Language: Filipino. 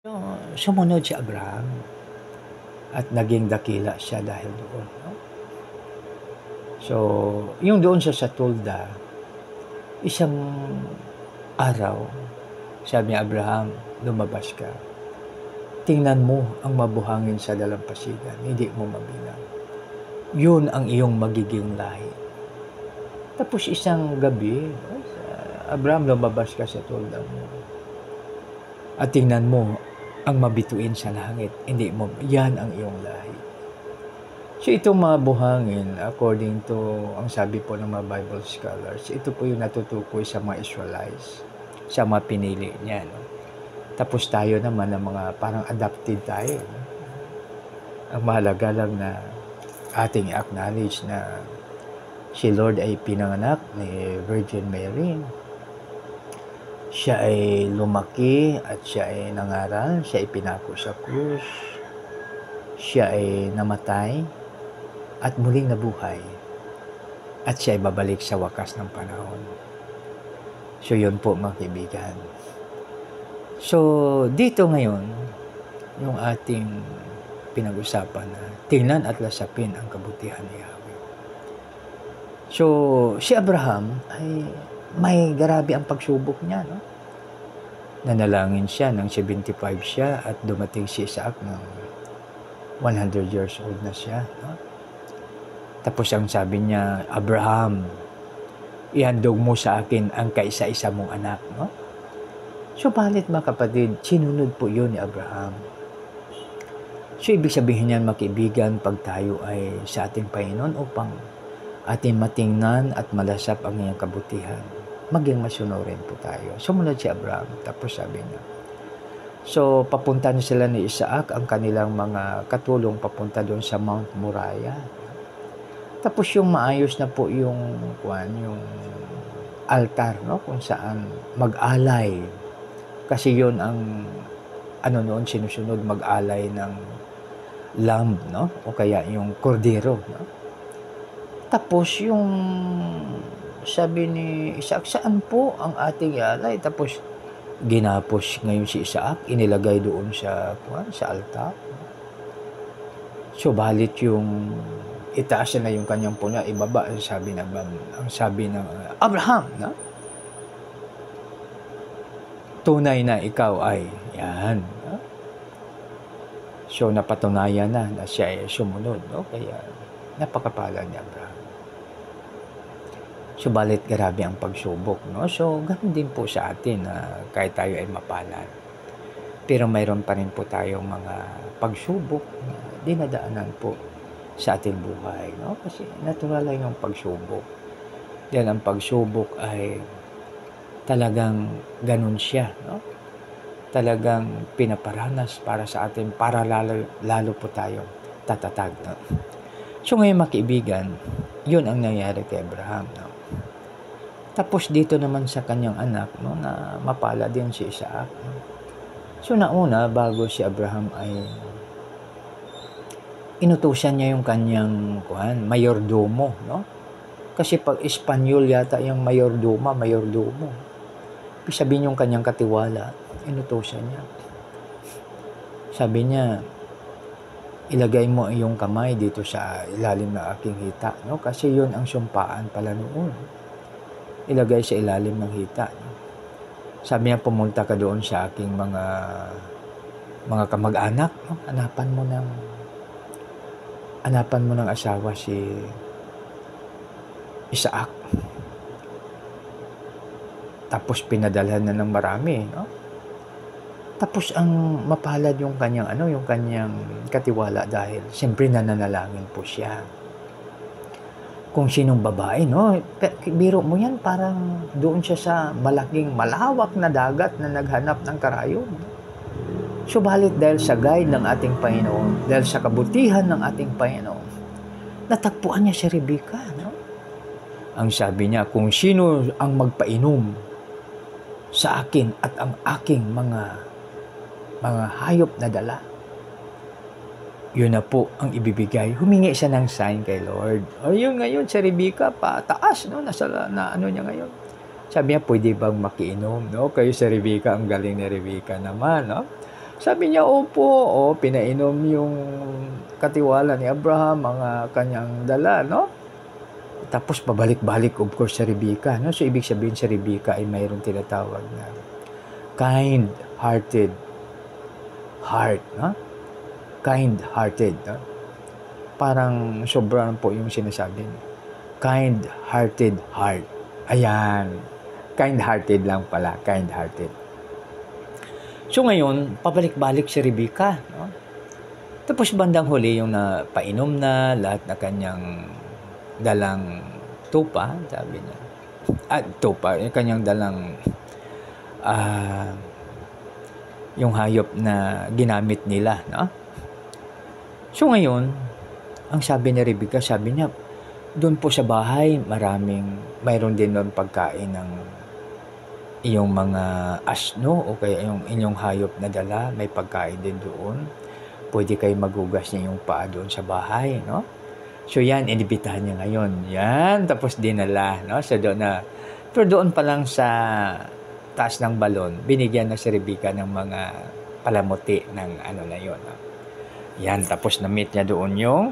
So, sumunod si Abraham at naging dakila siya dahil doon. No? So, yung doon sa Tulda, isang araw, sabi ni Abraham, lumabas ka. Tingnan mo ang mabuhangin sa dalampasigan, hindi mo mabilang. Yun ang iyong magiging lahi. Tapos isang gabi, Abraham, lumabas ka sa Tulda mo. At tingnan mo ang mabituin sa langit, hindi mo, yan ang iyong lahi. So itong mga buhangin, according to ang sabi po ng mga Bible scholars, ito po yung natutukoy sa mga Israelites, sa mga pinili niya. No? Tapos tayo naman ng mga parang adopted tayo. No? Ang mahalaga lang na ating acknowledge na si Lord ay pinanganak ni Virgin Mary. Siya ay lumaki at siya ay nangaral, siya ay pinako sa krus, siya ay namatay at muling nabuhay at siya ay babalik sa wakas ng panahon. So yun po mga kaibigan. So dito ngayon, yung ating pinag-usapan na tingnan at lasapin ang kabutihan ni Yahweh. So si Abraham ay may grabe ang pagsubok niya, no? Nanalangin siya ng 75 siya at dumating si Isaac ng 100 years old na siya, no? Tapos ang sabi niya, Abraham, ihandog mo sa akin ang kaisa-isa mong anak, no? So balit mga kapatid, sinunod po yun ni Abraham. So ibig sabihin niyan mga kaibigan, pag tayo ay sa ating Panginoon upang ating matingnan at malasap ang iyang kabutihan, maging masunurin po tayo. Sumunod si Abraham, tapos sabi niya. So, papunta na sila ni Isaac, ang kanilang mga katulong papunta doon sa Mount Moriah. Tapos yung maayos na po yung altar, no? Kung saan mag-alay. Kasi yun ang, noon sinusunod, mag-alay ng lamb, no? O kaya yung kordero, no? Tapos yung sabi ni Isaac, saan po ang ating alay? Tapos ginapos ngayon si Isaac, inilagay doon sa altar. So balit yung itaas na yung kanyang puna, ibaba ang sabi ng Abraham, na tunay na ikaw ay yan. No? So napatunayan na siya ay sumunod, no? Kaya napakapala ni Abraham. Subalit grabe ang pagsubok, no? So ganoon din po sa atin na kahit tayo ay mapalad, pero mayroon pa rin po tayong mga pagsubok na dinadaanan po sa ating buhay, no? Kasi natural lang yung pagsubok. Yan ang pagsubok ay talagang ganun siya, no? Talagang pinaparanas para sa atin, para lalo po tayong tatatag, no? So ngayon mga kaibigan, yun ang nangyari kay Abraham, no? Tapos dito naman sa kanyang anak, no, na mapala din si Isaac. No? So nauna, bago si Abraham ay inutusan niya yung kanyang mayordomo, no? Kasi pag Espanyol yata yung mayordomo. Ibig sabihin yung kanyang katiwala, inutusan niya. Sabi niya, ilagay mo yung kamay dito sa ilalim ng aking hita, no? Kasi yun ang sumpaan pala noon. Ilagay sa ilalim ng hita. No? Sabi niya, pumunta ka doon sa aking mga kamag-anak. No? Hanapan mo ng asawa si Isaac. Tapos pinadalhan na ng marami. No? Tapos ang mapalad yung kanyang katiwala dahil siyempre nananalangin po siya. Kung sinong babae, no? Biro mo yan, parang doon siya sa malaking malawak na dagat na naghanap ng karayom. Subalit dahil sa guide ng ating Panginoon, dahil sa kabutihan ng ating Panginoon, natagpuan niya si Rebecca, no? Ang sabi niya, kung sino ang magpainom sa akin at ang aking mga hayop na dala, yun na po ang ibibigay. Humingi siya ng sign kay Lord. O yun ngayon, si Rebecca, pataas, no? Niya ngayon. Sabi niya, pwede bang makiinom, no? Kayo si Rebecca, ang galing ni Rebecca naman, no? Sabi niya, opo. O, pinainom yung katiwala ni Abraham, mga kanyang dala, no? Tapos pabalik-balik, of course, sa Rebecca, no? So, ibig sabihin sa Rebecca ay mayroong tinatawag na kind-hearted heart, no? Kind-hearted, no? Parang sobrang po yung sinasabi niya. Kind-hearted heart. Ayan. Kind-hearted lang pala. Kind-hearted. So ngayon, pabalik-balik si Rebecca. No? Tapos bandang huli yung napainom na lahat na kanyang dalang tupa, sabi niya. Tupa, yung kanyang dalang yung hayop na ginamit nila. No? So ngayon, ang sabi ni Rebecca, sabi niya, doon po sa bahay, mayroon din doon pagkain ng iyong mga asno o kaya yung inyong hayop na dala, may pagkain din doon. Pwede kayo magugas niya yung paa doon sa bahay, no? So yan, inibitahan niya ngayon. Yan, tapos dinala, no? So doon na, pero doon pa lang sa taas ng balon, binigyan na si Rebecca ng mga palamuti ng ano na yun. No? Yan, tapos na-meet niya doon yung